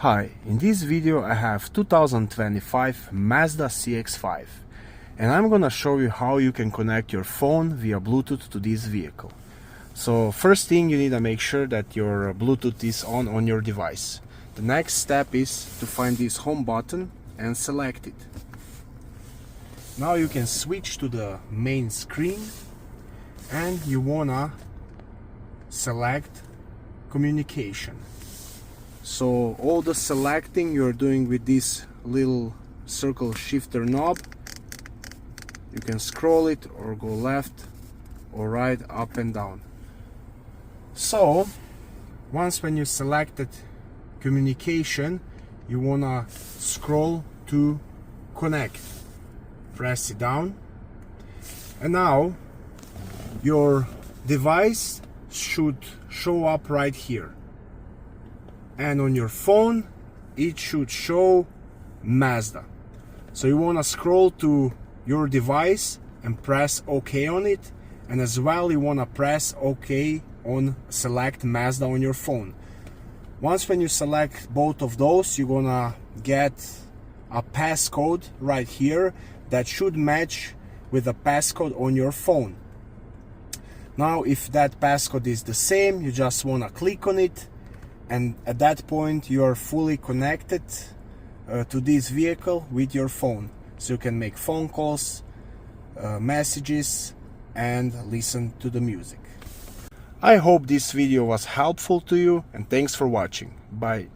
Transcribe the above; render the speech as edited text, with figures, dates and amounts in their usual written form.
Hi, in this video I have 2025 Mazda CX-5 and I'm gonna show you how you can connect your phone via Bluetooth to this vehicle. So first thing, you need to make sure that your Bluetooth is on your device. The next step is to find this home button and select it. Now you can switch to the main screen and you wanna select communication. So all the selecting you're doing with this little circle shifter knob. You can scroll it or go left or right, up and down. So once when you selected communication, you wanna scroll to connect. Press it down and now your device should show up right here. And on your phone it should show Mazda. So you want to scroll to your device and press OK on it, and as well you want to press OK on select Mazda on your phone. Once when you select both of those, you're gonna get a passcode right here that should match with the passcode on your phone. Now if that passcode is the same, you just want to click on it, and at that point you are fully connected to this vehicle with your phone, so you can make phone calls, messages, and listen to the music. I hope this video was helpful to you, and thanks for watching. Bye.